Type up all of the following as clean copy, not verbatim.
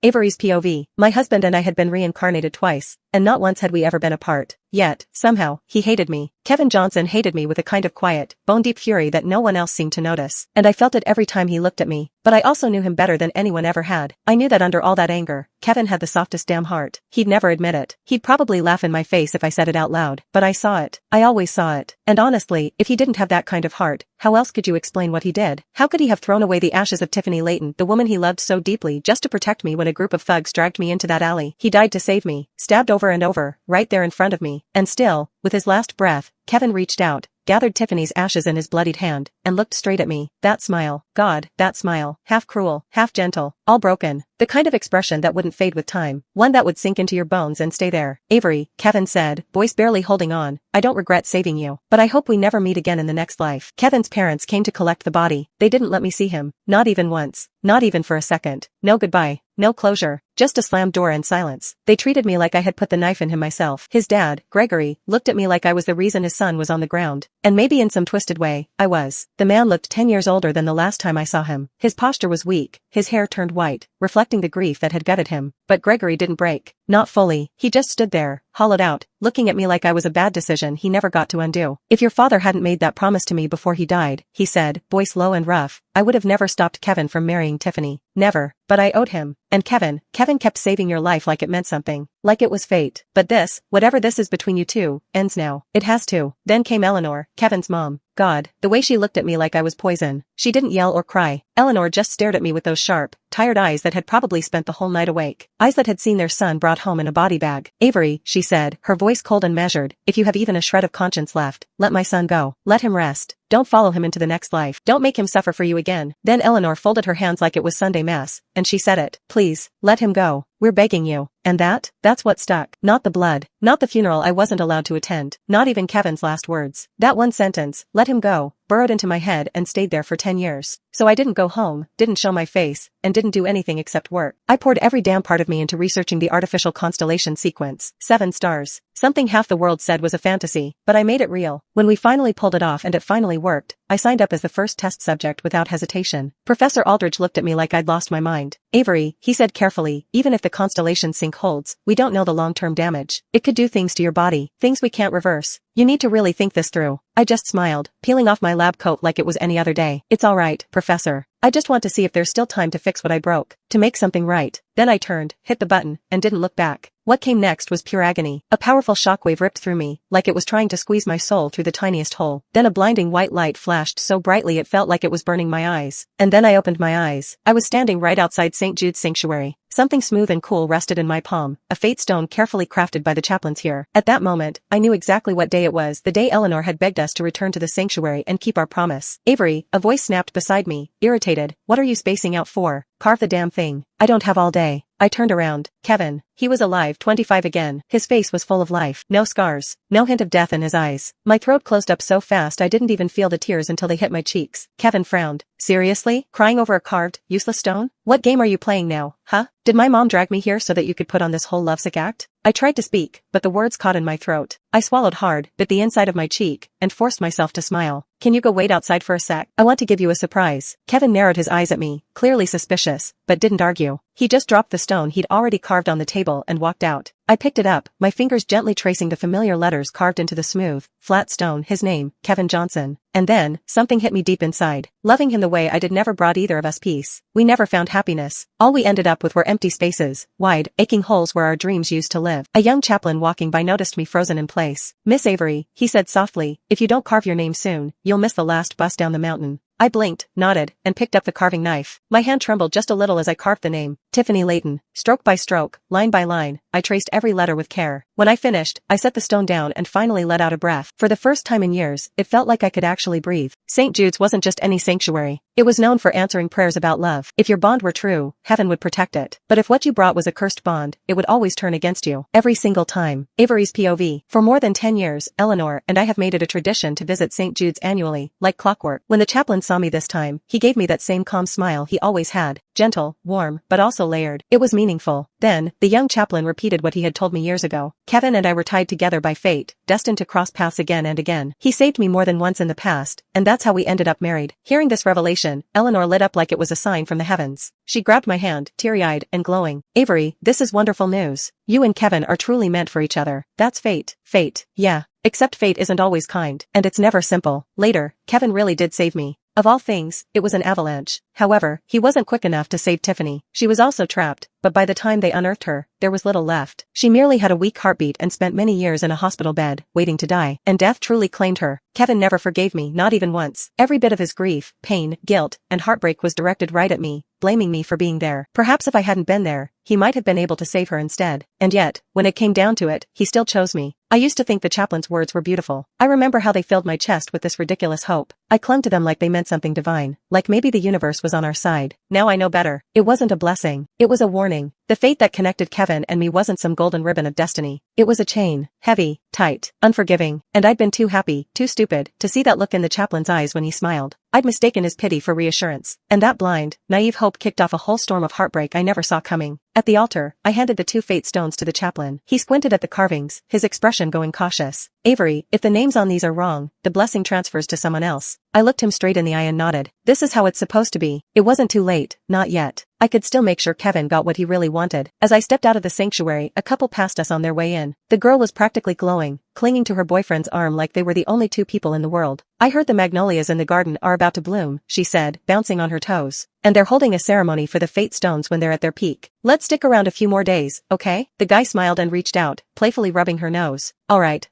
Avery's POV. My husband and I had been reincarnated twice, and not once had we ever been apart. Yet, somehow, he hated me. Kevin Johnson hated me with a kind of quiet, bone-deep fury that no one else seemed to notice. And I felt it every time he looked at me. But I also knew him better than anyone ever had. I knew that under all that anger, Kevin had the softest damn heart. He'd never admit it. He'd probably laugh in my face if I said it out loud. But I saw it. I always saw it. And honestly, if he didn't have that kind of heart, how else could you explain what he did? How could he have thrown away the ashes of Tiffany Layton, the woman he loved so deeply, just to protect me when a group of thugs dragged me into that alley? He died to save me, stabbed over and over, right there in front of me. And still, with his last breath, Kevin reached out, gathered Tiffany's ashes in his bloodied hand, and looked straight at me. That smile, God, that smile, half cruel, half gentle, all broken. The kind of expression that wouldn't fade with time, one that would sink into your bones and stay there. Avery, Kevin said, voice barely holding on, I don't regret saving you, but I hope we never meet again in the next life. Kevin's parents came to collect the body. They didn't let me see him, not even once, not even for a second. No goodbye, no closure, just a slammed door and silence. They treated me like I had put the knife in him myself. His dad, Gregory, looked at me like I was the reason his son was on the ground. And maybe in some twisted way, I was. The man looked 10 years older than the last time I saw him. His posture was weak, his hair turned white, reflecting the grief that had gutted him. But Gregory didn't break. Not fully. He just stood there, hollowed out, looking at me like I was a bad decision he never got to undo. If your father hadn't made that promise to me before he died, he said, voice low and rough, I would have never stopped Kevin from marrying Tiffany. Never. But I owed him. And Kevin kept saving your life like it meant something. Like it was fate. But this, whatever this is between you two, ends now. It has to. Then came Eleanor, Kevin's mom. God, the way she looked at me like I was poison. She didn't yell or cry. Eleanor just stared at me with those sharp, tired eyes that had probably spent the whole night awake. Eyes that had seen their son brought home in a body bag. Avery, she said, her voice cold and measured, if you have even a shred of conscience left, let my son go. Let him rest. Don't follow him into the next life. Don't make him suffer for you again. Then Eleanor folded her hands like it was Sunday Mass, and she said it. Please, let him go. We're begging you. And that's what stuck. Not the blood. Not the funeral I wasn't allowed to attend. Not even Kevin's last words. That one sentence, let him go, burrowed into my head and stayed there for 10 years. So I didn't go home, didn't show my face, and didn't do anything except work. I poured every damn part of me into researching the artificial constellation sequence. 7 stars. Something half the world said was a fantasy, but I made it real. When we finally pulled it off and it finally worked, I signed up as the first test subject without hesitation. Professor Aldridge looked at me like I'd lost my mind. Avery, he said carefully, even if the constellation sync holds, we don't know the long-term damage. It could do things to your body, things we can't reverse. You need to really think this through. I just smiled, peeling off my lab coat like it was any other day. It's all right, Professor. I just want to see if there's still time to fix what I broke, to make something right. Then I turned, hit the button, and didn't look back. What came next was pure agony. A powerful shockwave ripped through me, like it was trying to squeeze my soul through the tiniest hole. Then a blinding white light flashed so brightly it felt like it was burning my eyes. And then I opened my eyes. I was standing right outside St. Jude's Sanctuary. Something smooth and cool rested in my palm, a fate stone carefully crafted by the chaplains here. At that moment, I knew exactly what day it was, the day Eleanor had begged us to return to the sanctuary and keep our promise. Avery, a voice snapped beside me, irritated, what are you spacing out for? Carve the damn thing. I don't have all day. I turned around. Kevin. He was alive, 25 again. His face was full of life. No scars. No hint of death in his eyes. My throat closed up so fast I didn't even feel the tears until they hit my cheeks. Kevin frowned. Seriously? Crying over a carved, useless stone? What game are you playing now, huh? Did my mom drag me here so that you could put on this whole lovesick act? I tried to speak, but the words caught in my throat. I swallowed hard, bit the inside of my cheek, and forced myself to smile. Can you go wait outside for a sec? I want to give you a surprise. Kevin narrowed his eyes at me, clearly suspicious, but didn't argue. He just dropped the stone he'd already carved on the table and walked out. I picked it up, my fingers gently tracing the familiar letters carved into the smooth, flat stone, his name, Kevin Johnson. And then, something hit me deep inside. Loving him the way I did never brought either of us peace. We never found happiness. All we ended up with were empty spaces, wide, aching holes where our dreams used to live. A young chaplain walking by noticed me frozen in place. Miss Avery, he said softly, if you don't carve your name soon, you'll miss the last bus down the mountain. I blinked, nodded, and picked up the carving knife. My hand trembled just a little as I carved the name, Tiffany Layton. Stroke by stroke, line by line, I traced every letter with care. When I finished, I set the stone down and finally let out a breath. For the first time in years, it felt like I could actually breathe. St. Jude's wasn't just any sanctuary. It was known for answering prayers about love. If your bond were true, heaven would protect it. But if what you brought was a cursed bond, it would always turn against you. Every single time. Avery's POV. For more than 10 years, Eleanor and I have made it a tradition to visit St. Jude's annually, like clockwork. When the chaplain saw me this time, he gave me that same calm smile he always had. Gentle, warm, but also also layered. It was meaningful. Then, the young chaplain repeated what he had told me years ago. Kevin and I were tied together by fate, destined to cross paths again and again. He saved me more than once in the past, and that's how we ended up married. Hearing this revelation, Eleanor lit up like it was a sign from the heavens. She grabbed my hand, teary-eyed and glowing. Avery, this is wonderful news. You and Kevin are truly meant for each other. That's fate. Fate. Yeah. Except fate isn't always kind, and it's never simple. Later, Kevin really did save me. Of all things, it was an avalanche. However, he wasn't quick enough to save Tiffany. She was also trapped, but by the time they unearthed her, there was little left. She merely had a weak heartbeat and spent many years in a hospital bed, waiting to die, and death truly claimed her. Kevin never forgave me, not even once. Every bit of his grief, pain, guilt, and heartbreak was directed right at me, blaming me for being there. Perhaps if I hadn't been there, he might have been able to save her instead. And yet, when it came down to it, he still chose me. I used to think the chaplain's words were beautiful. I remember how they filled my chest with this ridiculous hope. I clung to them like they meant something divine, like maybe the universe was on our side. Now I know better. It wasn't a blessing. It was a warning. The fate that connected Kevin and me wasn't some golden ribbon of destiny. It was a chain. Heavy, tight, unforgiving, and I'd been too happy, too stupid, to see that look in the chaplain's eyes when he smiled. I'd mistaken his pity for reassurance, and that blind, naive hope kicked off a whole storm of heartbreak I never saw coming. At the altar, I handed the 2 fate stones to the chaplain. He squinted at the carvings, his expression going cautious. Avery, if the names on these are wrong, the blessing transfers to someone else. I looked him straight in the eye and nodded. This is how it's supposed to be. It wasn't too late, not yet. I could still make sure Kevin got what he really wanted. As I stepped out of the sanctuary, a couple passed us on their way in. The girl was practically glowing, clinging to her boyfriend's arm like they were the only 2 people in the world. I heard the magnolias in the garden are about to bloom, she said, bouncing on her toes. And they're holding a ceremony for the fate stones when they're at their peak. Let's stick around a few more days, okay? The guy smiled and reached out, playfully rubbing her nose. All right.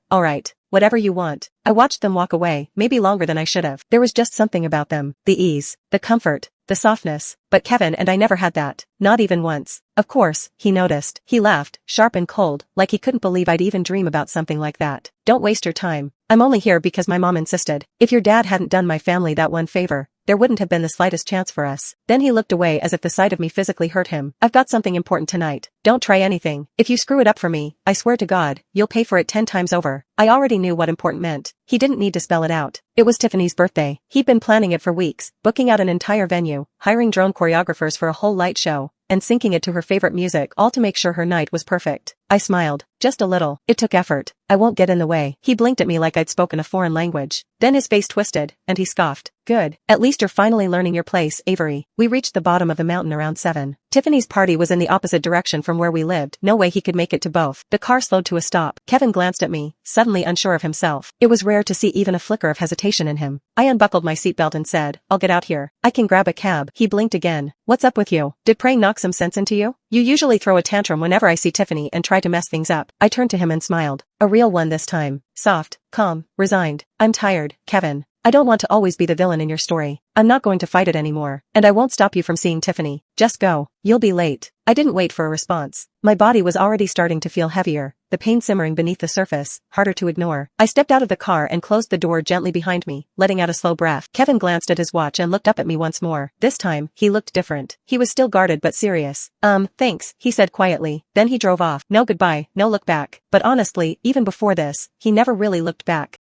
Whatever you want. I watched them walk away, maybe longer than I should have. There was just something about them. The ease, the comfort, the softness. But Kevin and I never had that. Not even once. Of course, he noticed. He laughed, sharp and cold, like he couldn't believe I'd even dream about something like that. Don't waste your time. I'm only here because my mom insisted. If your dad hadn't done my family that one favor, there wouldn't have been the slightest chance for us. Then he looked away as if the sight of me physically hurt him. I've got something important tonight. Don't try anything. If you screw it up for me, I swear to God, you'll pay for it 10 times over. I already knew what important meant. He didn't need to spell it out. It was Tiffany's birthday. He'd been planning it for weeks, booking out an entire venue, hiring drone choreographers for a whole light show, and syncing it to her favorite music, all to make sure her night was perfect. I smiled. Just a little. It took effort. I won't get in the way. He blinked at me like I'd spoken a foreign language. Then his face twisted, and he scoffed. Good. At least you're finally learning your place, Avery. We reached the bottom of the mountain around 7. Tiffany's party was in the opposite direction from where we lived. No way he could make it to both. The car slowed to a stop. Kevin glanced at me, suddenly unsure of himself. It was rare to see even a flicker of hesitation in him. I unbuckled my seatbelt and said, I'll get out here. I can grab a cab. He blinked again. What's up with you? Did praying knock some sense into you? You usually throw a tantrum whenever I see Tiffany and try to mess things up. I turned to him and smiled. A real one this time. Soft, calm, resigned. I'm tired, Kevin. I don't want to always be the villain in your story. I'm not going to fight it anymore. And I won't stop you from seeing Tiffany. Just go. You'll be late. I didn't wait for a response. My body was already starting to feel heavier, the pain simmering beneath the surface, harder to ignore. I stepped out of the car and closed the door gently behind me, letting out a slow breath. Kevin glanced at his watch and looked up at me once more. This time, he looked different. He was still guarded but serious. Thanks, he said quietly. Then he drove off. No goodbye, no look back. But honestly, even before this, he never really looked back.